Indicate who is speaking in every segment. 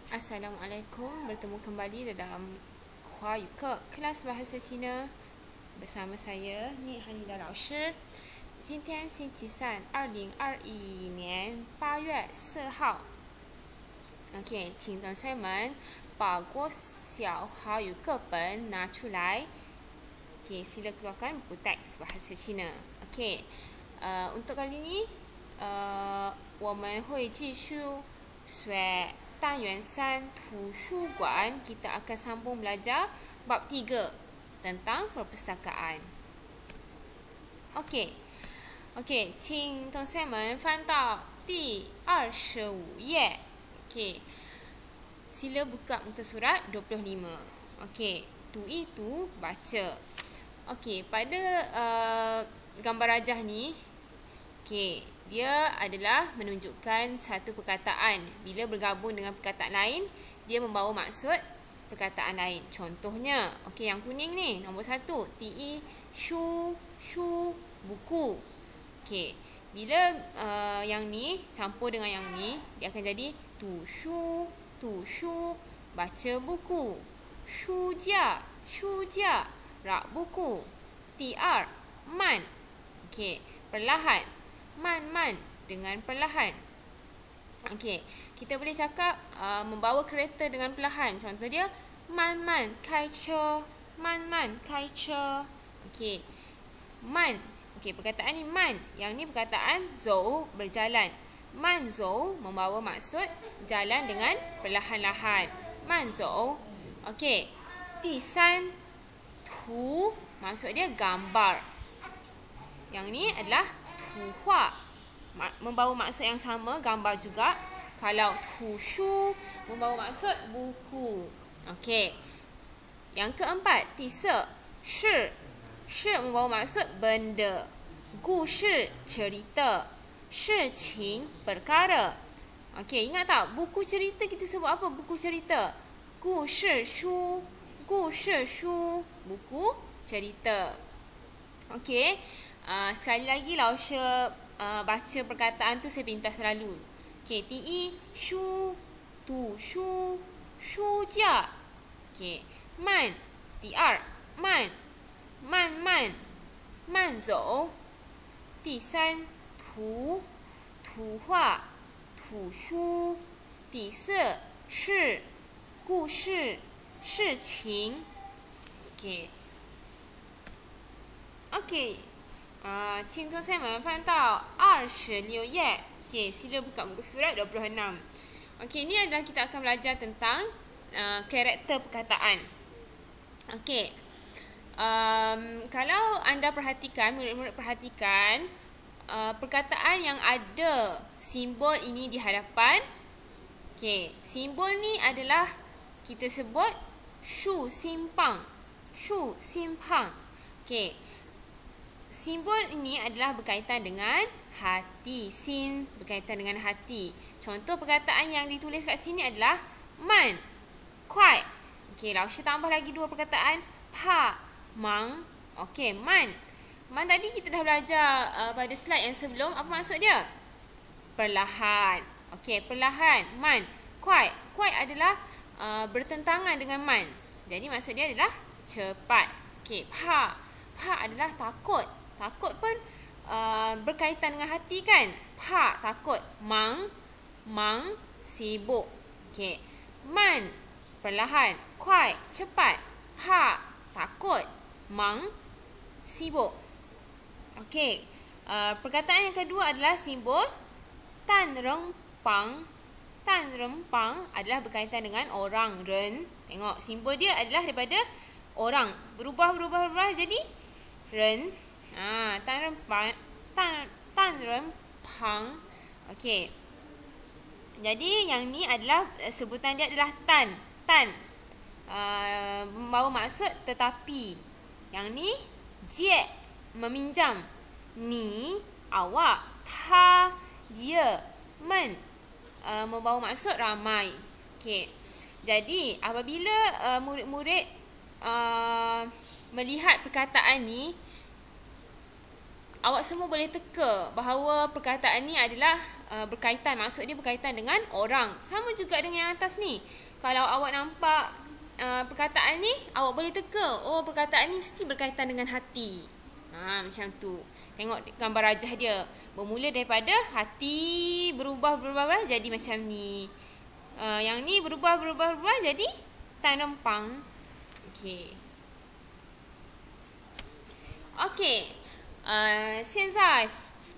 Speaker 1: Assalamualaikum, bertemu kembali dalam Huayu Ke kelas bahasa Cina bersama saya Ni Hanidah 老师。今天星期三，2021年8月4号。OK， 请同学们把国小华语课本拿出来。OK， sila keluarkan buku teks bahasa Cina。OK， untuk kali ini， 我们会继续学单元3图书馆， kita akan sambung belajar bab 3 tentang perpustakaan. Okey. Okey, 请同学们翻到第25页。Okey. Sila buka muka surat 25. Okey, tu itu baca. Okey, pada gambar rajah ni, okey, dia adalah menunjukkan satu perkataan. Bila bergabung dengan perkataan lain, dia membawa maksud perkataan lain. Contohnya, okey, yang kuning ni, nombor 1, ti, shu, shu, buku. Okey, bila yang ni campur dengan yang ni, dia akan jadi tu shu, baca buku. Shu jia, rak buku. Tiar, man. Okey, perlahan. Man dengan perlahan. Okey, kita boleh cakap membawa kereta dengan perlahan. Contoh dia man kai che. Okey. Man. Okey, perkataan ni man. Yang ni perkataan zou, berjalan. Man zou membawa maksud jalan dengan perlahan-lahan. Man zou. Okey. Di san tu maksud dia gambar. Yang ni adalah tuhua, membawa maksud yang sama, gambar juga. Kalau tushu membawa maksud buku. Okey. Yang keempat, tisa, shi. Shi membawa maksud benda. Gu shi, cerita. Shi qing, perkara. Okey, ingat tak? Buku cerita kita sebut apa? Buku cerita. Gu shi shu. Buku cerita. Okey. Sekali lagi Laushe baca perkataan tu saya pintas selalu. Okey, ti, shu, tu, shu, shu jia. Okey, man, tiar, man zou. Ti san, tu, tuhua, tu shu. Ti se, shi, gu shi, shi qing. Okey. Okey. 请同学们翻到26页。Okey, sila buka muka surat 26. Okey, ini adalah kita akan belajar tentang karakter perkataan. Okey. Kalau anda perhatikan, murid-murid perhatikan perkataan yang ada simbol ini di hadapan. Okey, simbol ni adalah kita sebut shu simpang. Okey. Simbol ini adalah berkaitan dengan hati. Sin berkaitan dengan hati. Contoh perkataan yang ditulis kat sini adalah man, kuai. Okey, Laushe tambah lagi dua perkataan, pa, mang. Okey, man. Man tadi kita dah belajar pada slide yang sebelum. Apa maksud dia? Perlahan. Okey, perlahan. Man. Kuai. Kuai adalah bertentangan dengan man. Jadi maksud dia adalah cepat. Okey, pa. Pa adalah takut. Takut pun berkaitan dengan hati kan? Pa, takut. Mang, sibuk. Okey. Man, perlahan. Kuai, cepat. Pa, takut. Mang, sibuk. Okey. Perkataan yang kedua adalah simbol tan rempang. Tan rempang adalah berkaitan dengan orang, ren. Tengok, simbol dia adalah daripada orang. Berubah jadi ren. Tan rempang. Okey. Jadi yang ni adalah sebutan dia adalah tan. Membawa maksud tetapi. Yang ni jie, meminjam. Ni, awak. Ta, dia. Men, membawa maksud ramai. Okey. Jadi apabila murid-murid melihat perkataan ni, awak semua boleh teka bahawa perkataan ni adalah berkaitan. Maksud dia berkaitan dengan orang. Sama juga dengan yang atas ni. Kalau awak nampak perkataan ni, awak boleh teka. Oh, perkataan ni mesti berkaitan dengan hati. Macam tu. Tengok gambar rajah dia. Bermula daripada hati berubah jadi macam ni. Yang ni berubah jadi tan rempang. Okey. Okey. 现在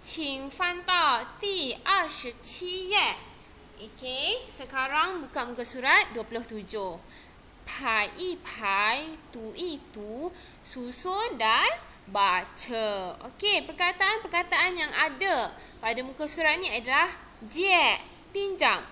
Speaker 1: 请翻到第27页. Okey, sekarang buka muka surat 27. 排一排, 读一读, susun dan baca. Okey, perkataan-perkataan yang ada pada muka surat ni adalah jie, pinjam,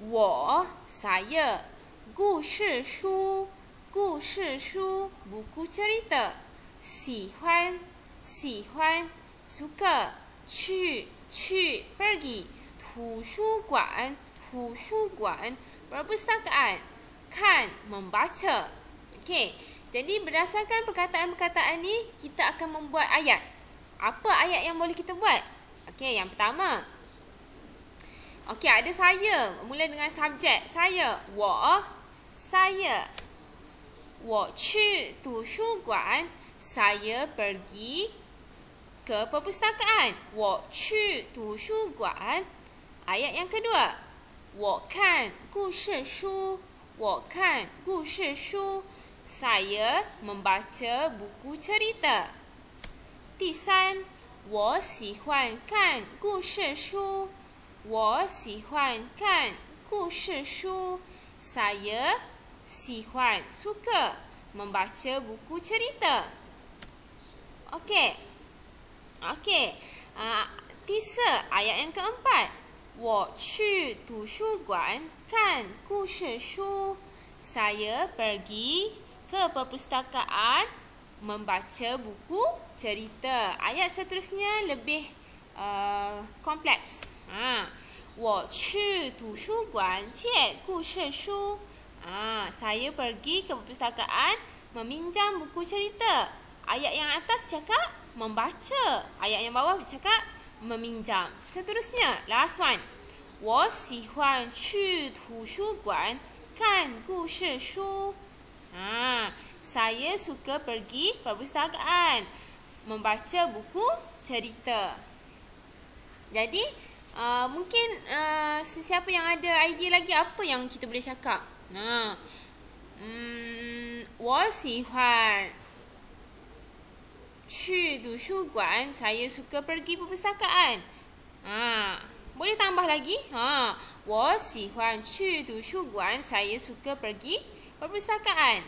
Speaker 1: wo, saya, 故事书, 故事书, buku cerita, 喜欢, 喜欢, suka, 去, 去, pergi, 图书馆, 图书馆, perpustakaan, 看, membaca. Okey, jadi berdasarkan perkataan-perkataan ni, kita akan membuat ayat. Apa ayat yang boleh kita buat? Okey, yang pertama. Okey, ada saya. Mula dengan subjek. Saya. 我. Saya. 我去图书馆. Saya pergi ke perpustakaan. 我去图书馆. Ayat yang kedua. 我看故事书. 我看故事书. Saya membaca buku cerita. 第三，我喜欢看故事书。我喜欢看故事书。Saya sihuan, suka membaca buku cerita. Okey. Okey. 第四, ayat yang keempat. 我去图书馆看故事书. Saya pergi ke perpustakaan membaca buku cerita. Ayat seterusnya lebih kompleks. 我去图书馆借故事书. Saya pergi ke perpustakaan meminjam buku cerita. Ayat yang atas cakap membaca. Ayat yang bawah cakap meminjam. Seterusnya, last one. 我喜欢去图书馆看故事书. Saya suka pergi perpustakaan membaca buku cerita. Jadi, mungkin sesiapa yang ada idea lagi apa yang kita boleh cakap? 我喜欢去图书馆. Saya suka pergi perpustakaan. Boleh tambah lagi? 我喜欢去图书馆. Saya suka pergi perpustakaan.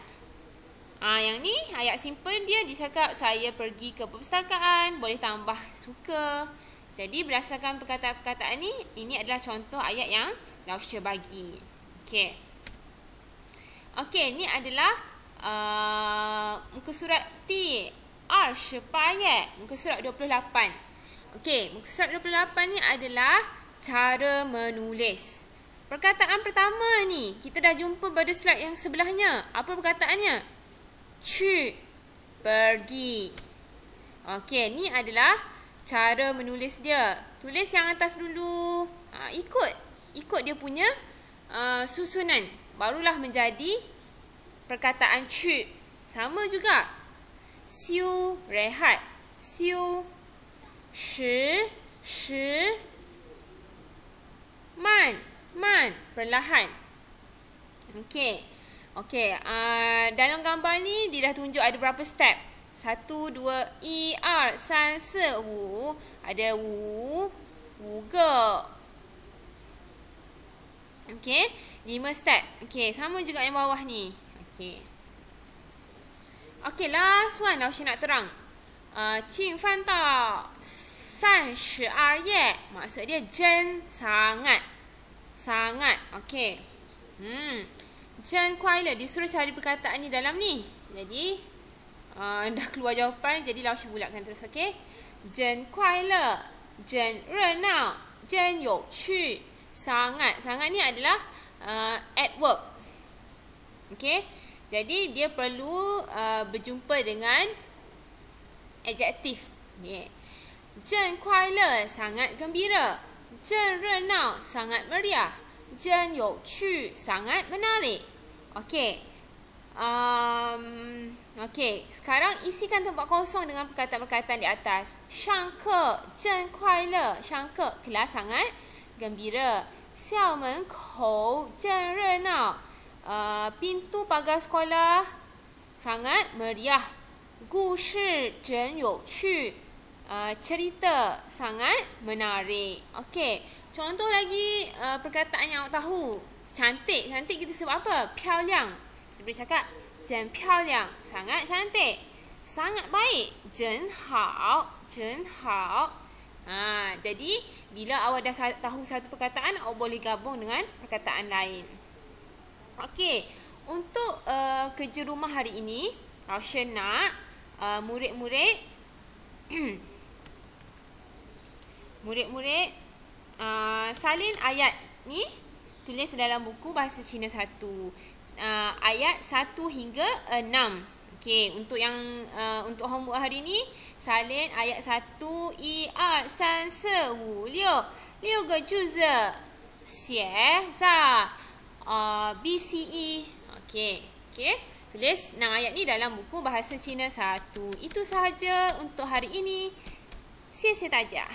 Speaker 1: Yang ni ayat simple dia cakap saya pergi ke perpustakaan. Boleh tambah suka. Jadi berdasarkan perkataan-perkataan ni, ini adalah contoh ayat yang Laushe bagi. Okey. Okey, ni adalah muka surat T28 ayat. Muka surat 28. Okey, muka surat 28 ni adalah cara menulis. Perkataan pertama ni, kita dah jumpa pada slide yang sebelahnya. Apa perkataannya? 去, pergi. Okey, ni adalah cara menulis dia. Tulis yang atas dulu. Ikut dia punya susunan. Barulah menjadi perkataan 去. Sama juga. 休, rehat. 休. 时, 时. 慢, 慢, perlahan. Okey. Okey, dalam gambar ni dia dah tunjuk ada berapa step. 1, 2, 1, 2, 3, 4, 5. Ada 5 个. Okey, 5 step. Okey, sama juga yang bawah ni. Okey. Okey, last one Laushe nak terang. 请翻到32页. Maksud dia jen, sangat. Sangat. Okey. Jen kuai le. Disuruh cari perkataan ni dalam ni. Jadi dah keluar jawapan. Jadi Laushe bulatkan terus. Okey. Jen kuai le. Jen renau. Jen you chu. Sangat. Sangat ni adalah adverb. Okey. Jadi dia perlu berjumpa dengan adjektif. Jen kuai le. Sangat gembira. 真热闹 sangat meriah. 真有趣 sangat menarik. Okey. Okey, sekarang isikan tempat kosong dengan perkataan-perkataan di atas. 上课真快乐. 上课 kelas sangat gembira. 校门口真热闹. Pintu pagar sekolah sangat meriah. 故事真有趣. Cerita sangat menarik. Okey, contoh lagi perkataan yang awak tahu. Cantik. Cantik kita sebut apa? 漂亮. Kita boleh cakap 真漂亮, sangat cantik. Sangat baik, 真好, 真好. Jadi bila awak dah tahu satu perkataan, awak boleh gabung dengan perkataan lain. Okey, untuk kerja rumah hari ini, Raushan nak murid-murid salin ayat ni, tulis dalam buku Bahasa Cina 1. Ayat 1 hingga 6. Okey, untuk untuk homework hari ni, salin ayat 1, 1, 2, 3, 4, 5, 6. 6个句子写在BCE. Okey, tulis 6 ayat ni dalam buku Bahasa Cina 1. Itu sahaja untuk hari ini. 谢谢大家。